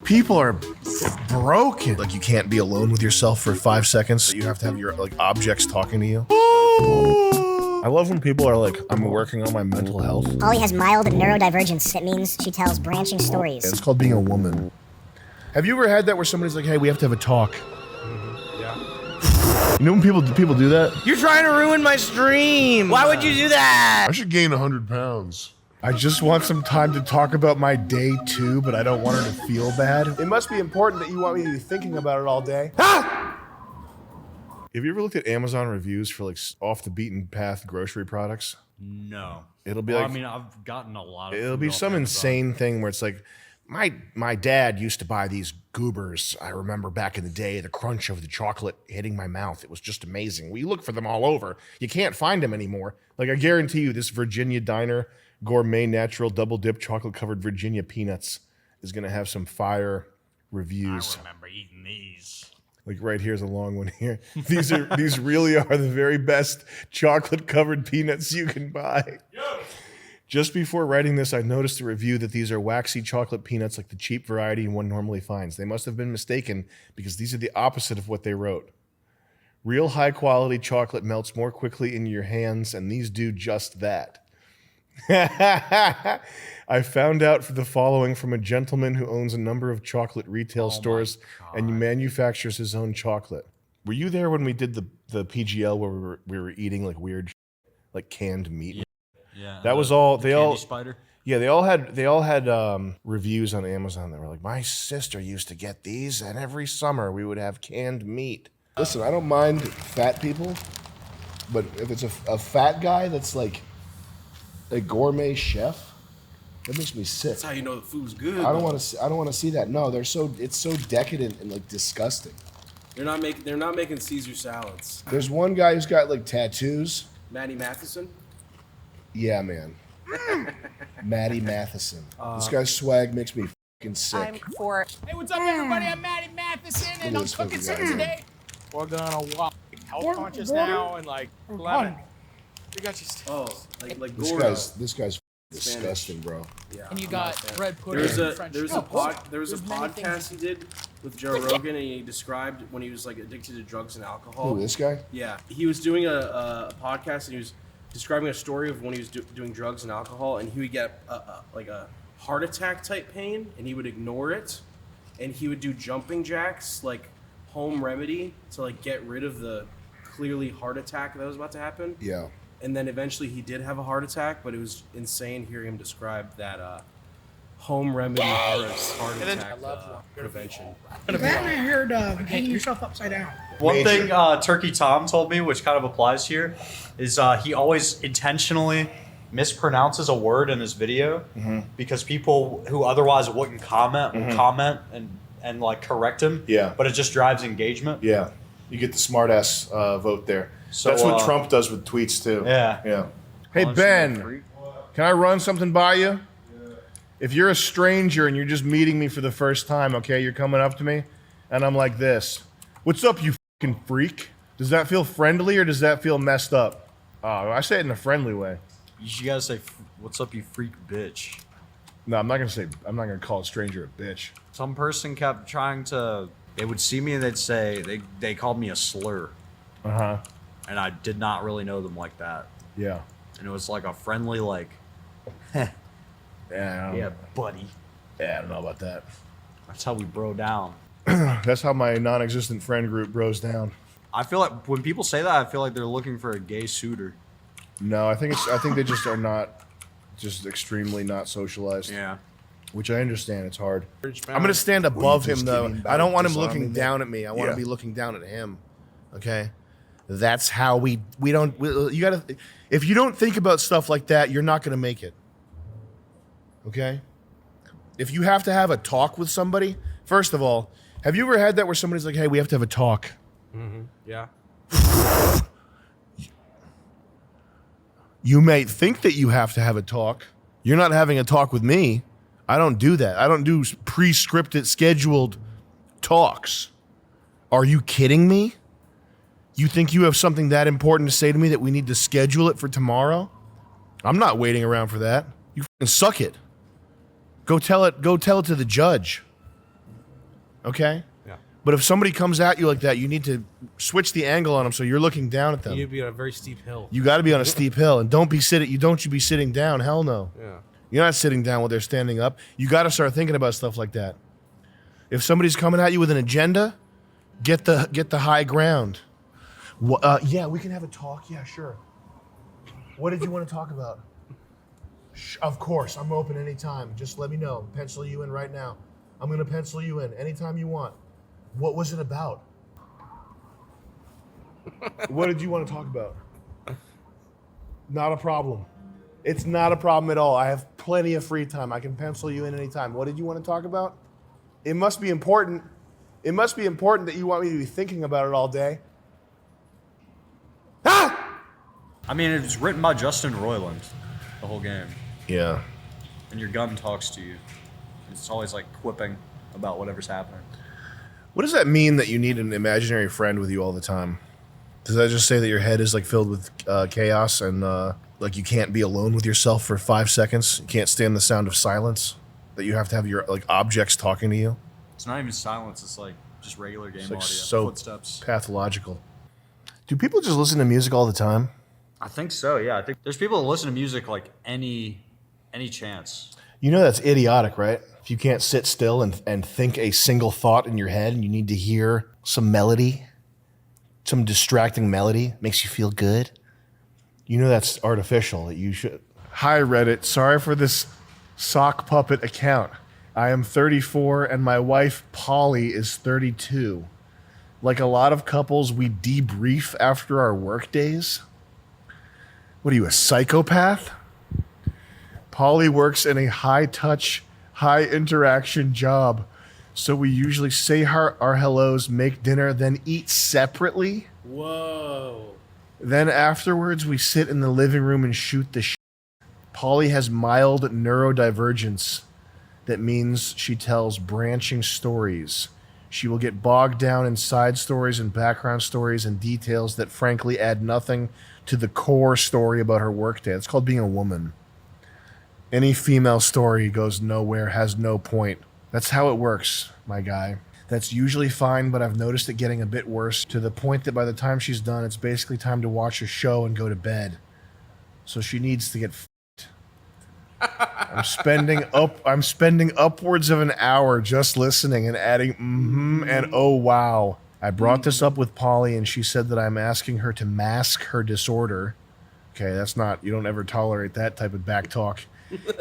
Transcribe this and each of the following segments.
People are broken. Like you can't be alone with yourself for 5 seconds. You have to have your like objects talking to you. I love when people are like, I'm working on my mental health. Ollie has mild neurodivergence. It means she tells branching stories. It's called being a woman. Have you ever had that where somebody's like, hey, we have to have a talk? You know when people do that? You're trying to ruin my stream. Why would you do that? I should gain 100 pounds. I just want some time to talk about my day too, but I don't want her to feel bad. It must be important that you want me to be thinking about it all day. Ah! Have you ever looked at Amazon reviews for like off the beaten path grocery products? No. It'll be well, like, I mean, I've gotten a lot of. It'll be some insane thing where it's like, my dad used to buy these goobers. I remember back in the day, the crunch of the chocolate hitting my mouth. It was just amazing. We look for them all over. You can't find them anymore. Like I guarantee you, this Virginia Diner gourmet natural double dip chocolate covered Virginia peanuts is gonna have some fire reviews. I remember eating these. Like right here's a long one here. These really are the very best chocolate covered peanuts you can buy. Yo. Just before writing this, I noticed a review that these are waxy chocolate peanuts like the cheap variety one normally finds. They must have been mistaken because these are the opposite of what they wrote. Real high quality chocolate melts more quickly in your hands, and these do just that. I found out for the following from a gentleman who owns a number of chocolate retail stores and manufactures his own chocolate. Were you there when we did the PGL where we were eating like weird, like canned meat? Yeah. Yeah, that was all. They all. Spider. Yeah, they all had reviews on Amazon that were like, my sister used to get these, and every summer we would have canned meat. Listen, I don't mind fat people, but if it's a fat guy that's like a gourmet chef, that makes me sick. That's how you know the food's good. I don't want to see that. No, it's so decadent and like disgusting. They're not making Caesar salads. There's one guy who's got like tattoos. Mattison. Yeah, man. Maddie Mattison. This guy's swag makes me fucking sick. Hey, what's up, everybody? I'm Maddie Mattison, and I'm cooking something today. We're gonna walk health conscious now, and like lemon. You got your stuff. Like this guy's disgusting, bro. Yeah, and you got bread pudding. There was a podcast he did with Joe Rogan, and he described when he was like addicted to drugs and alcohol. Who, this guy? Yeah, he was doing a podcast, and he was describing a story of when he was doing drugs and alcohol, and he would get like a heart attack type pain, and he would ignore it, and he would do jumping jacks, like home remedy to like get rid of the clearly heart attack that was about to happen. Yeah. And then eventually he did have a heart attack, but it was insane hearing him describe that home remedy heart attack prevention. I heard hanging yourself upside down. One thing Turkey Tom told me, which kind of applies here, is he always intentionally mispronounces a word in his video because people who otherwise wouldn't comment will comment and like correct him. Yeah. But it just drives engagement. Yeah. You get the smart ass vote there. So, that's what Trump does with tweets too. Yeah. Yeah. Hey Ben, can I run something by you? Yeah. If you're a stranger and you're just meeting me for the first time, okay, you're coming up to me, and I'm like this. What's up, you fucking freak? Does that feel friendly or does that feel messed up? Oh, I say it in a friendly way. You gotta say, "What's up, you freak bitch?" No, I'm not gonna call a stranger a bitch. Some person kept trying to. They would see me and they'd say they called me a slur. And I did not really know them like that. Yeah. And it was like a friendly, like, yeah, buddy. Yeah, I don't know about that. That's how we bro down. That's how my non-existent friend group bros down. I feel like when people say that, I feel like they're looking for a gay suitor. No, I think they just are not, just extremely not socialized. Yeah. Which I understand, it's hard. I'm gonna stand above him though. I don't want him looking down at me. I want to be looking down at him. Okay. That's how you gotta, if you don't think about stuff like that, you're not gonna make it. Okay? If you have to have a talk with somebody, first of all, have you ever had that where somebody's like, hey, we have to have a talk? Yeah. You may think that you have to have a talk. You're not having a talk with me. I don't do that. I don't do pre-scripted, scheduled talks. Are you kidding me? You think you have something that important to say to me that we need to schedule it for tomorrow? I'm not waiting around for that. You fucking suck it. Go tell it to the judge. Okay? Yeah. But if somebody comes at you like that, you need to switch the angle on them so you're looking down at them. You'd be on a very steep hill. You got to be on a steep hill, and don't be sitting down. Hell no. Yeah. You're not sitting down while they're standing up. You got to start thinking about stuff like that. If somebody's coming at you with an agenda, get the high ground. Yeah, we can have a talk. Yeah, sure. What did you want to talk about? Of course, I'm open anytime. Just let me know. Pencil you in right now. I'm going to pencil you in anytime you want. What was it about? What did you want to talk about? Not a problem. It's not a problem at all. I have plenty of free time. I can pencil you in anytime. What did you want to talk about? It must be important. It must be important that you want me to be thinking about it all day. Ah! I mean, it's written by Justin Roiland, the whole game. Yeah. And your gun talks to you. It's always like quipping about whatever's happening. What does that mean that you need an imaginary friend with you all the time? Does that just say that your head is like filled with chaos and like you can't be alone with yourself for 5 seconds? You can't stand the sound of silence? That you have to have your like objects talking to you? It's not even silence. It's like just regular game audio. So Footsteps. pathological. Do people just listen to music all the time? I think so, yeah. I think there's people that listen to music like any chance. You know that's idiotic, right? If you can't sit still and think a single thought in your head and you need to hear some melody, some distracting melody, makes you feel good. You know that's artificial, that you should... Hi, Reddit. Sorry for this sock puppet account. I am 34 and my wife, Polly, is 32. Like a lot of couples, we debrief after our work days. What are you, a psychopath? Polly works in a high-touch, high-interaction job, so we usually say our hellos, make dinner, then eat separately. Whoa. Then afterwards, we sit in the living room and shoot the shit. Polly has mild neurodivergence. That means she tells branching stories. She will get bogged down in side stories and background stories and details that frankly add nothing to the core story about her workday. It's called being a woman. Any female story goes nowhere, has no point. That's how it works, my guy. That's usually fine, but I've noticed it getting a bit worse to the point that by the time she's done, it's basically time to watch a show and go to bed. So she needs to get f***ed. I'm spending upwards of an hour just listening and adding and oh wow. I brought this up with Polly and she said that I'm asking her to mask her disorder. Okay, that's not, you don't ever tolerate that type of back talk.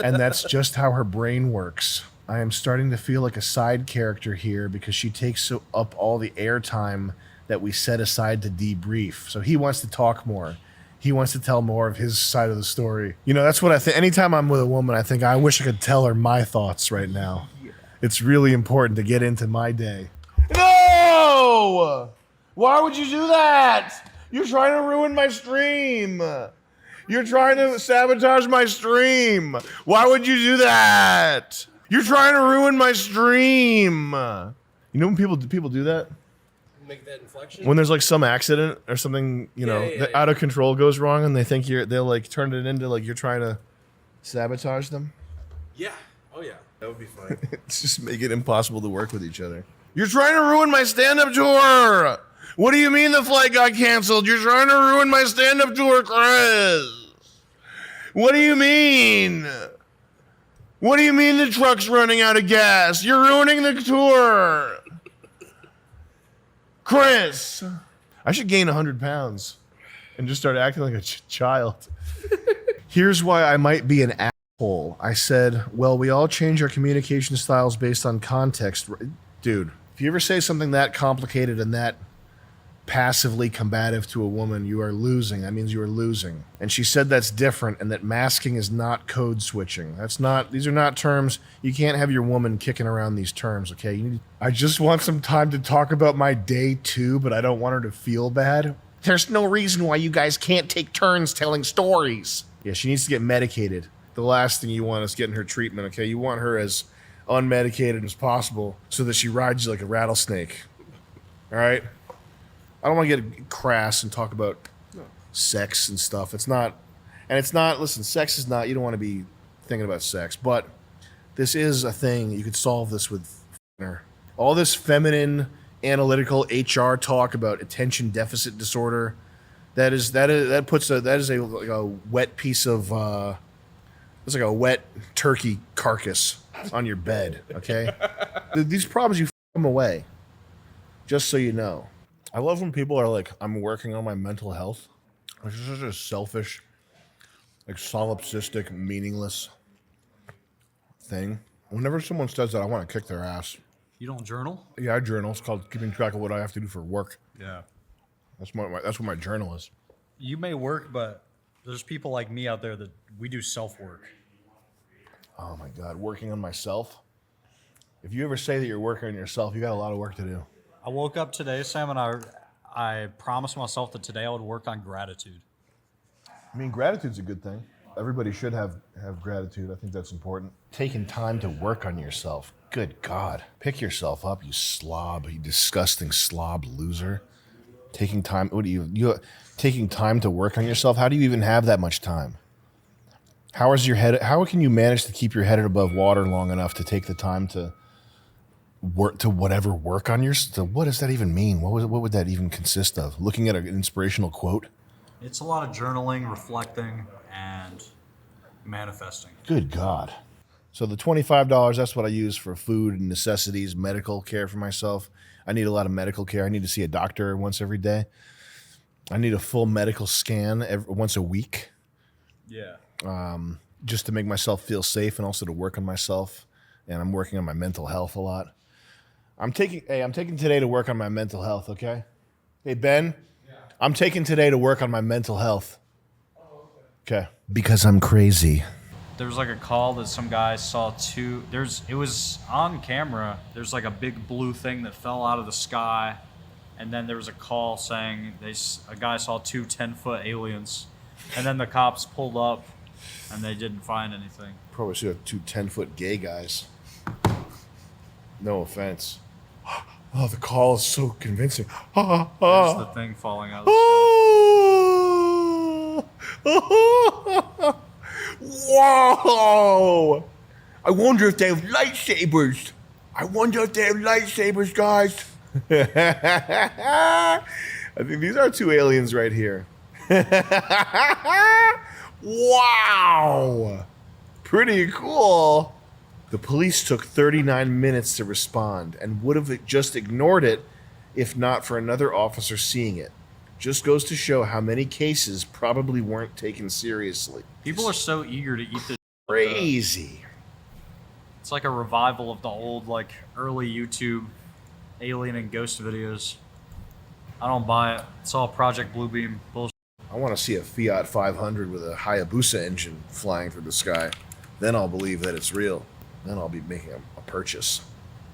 And that's just how her brain works. I am starting to feel like a side character here because she takes up all the airtime that we set aside to debrief. So he wants to talk more. He wants to tell more of his side of the story. You know, that's what I think. Anytime I'm with a woman, I think, I wish I could tell her my thoughts right now. It's really important to get into my day. No! Why would you do that? You're trying to ruin my stream. You're trying to sabotage my stream. Why would you do that? You're trying to ruin my stream. You know when people do that? Make that inflection? When there's like some accident or something, you know, that out of control goes wrong and they think they'll like turn it into like you're trying to sabotage them. Yeah. Oh yeah. That would be fun. It's just make it impossible to work with each other. You're trying to ruin my stand-up tour. What do you mean the flight got canceled? You're trying to ruin my stand-up tour, Chris. What do you mean? What do you mean the truck's running out of gas? You're ruining the tour. Chris. I should gain 100 pounds and just start acting like a child. Here's why I might be an asshole. I said, well, we all change our communication styles based on context. Dude, if you ever say something that complicated and that passively combative to a woman, you are losing. That means you are losing. And she said that's different and that masking is not code switching. These are not terms. You can't have your woman kicking around these terms, okay? I just want some time to talk about my day too, but I don't want her to feel bad. There's no reason why you guys can't take turns telling stories. Yeah, she needs to get medicated. The last thing you want is getting her treatment, okay? You want her as unmedicated as possible so that she rides you like a rattlesnake. All right? I don't want to get crass and talk about sex and stuff. Listen, sex is not, you don't want to be thinking about sex, but this is a thing. You could solve this with her. All this feminine, analytical HR talk about attention deficit disorder, that is like a wet piece of it's like a wet turkey carcass on your bed. Okay, these problems, you f them away. Just so you know, I love when people are like, "I'm working on my mental health." It's just such a selfish, like solipsistic, meaningless thing. Whenever someone says that, I want to kick their ass. You don't journal? Yeah, I journal. It's called keeping track of what I have to do for work. Yeah. That's what my journal is. You may work, but there's people like me out there that we do self-work. Oh my God, working on myself. If you ever say that you're working on yourself, you got a lot of work to do. I woke up today, Sam, and I promised myself that today I would work on gratitude. I mean, gratitude's a good thing. Everybody should have gratitude. I think that's important. Taking time to work on yourself. Good God. Pick yourself up, you slob, you disgusting slob loser. Taking time, taking time to work on yourself? How do you even have that much time? How can you manage to keep your head above water long enough to take the time to work on yourself? What does that even mean? What would that even consist of? Looking at an inspirational quote? It's a lot of journaling, reflecting, and manifesting. Good God. So the $25, that's what I use for food and necessities, medical care for myself. I need a lot of medical care. I need to see a doctor once every day. I need a full medical scan once a week. Yeah. Just to make myself feel safe and also to work on myself. And I'm working on my mental health a lot. I'm taking today to work on my mental health, okay? Hey, Ben? Yeah. I'm taking today to work on my mental health. Oh, okay. Because I'm crazy. There was like a call that some guy saw it was on camera. There's like a big blue thing that fell out of the sky. And then there was a call saying a guy saw 2 10-foot aliens. And then the cops pulled up and they didn't find anything. Probably should have 2 10-foot gay guys. No offense. Oh, the call is so convincing. There's the thing falling out of the sky. Whoa! I wonder if they have lightsabers. Guys. I think these are 2 aliens right here. Wow! Pretty cool. The police took 39 minutes to respond and would have just ignored it if not for another officer seeing it. Just goes to show how many cases probably weren't taken seriously. People are so eager to eat this. Crazy. It's like a revival of the old, like, early YouTube alien and ghost videos. I don't buy it. It's all Project Bluebeam bullshit. I want to see a Fiat 500 with a Hayabusa engine flying through the sky. Then I'll believe that it's real. Then I'll be making a purchase.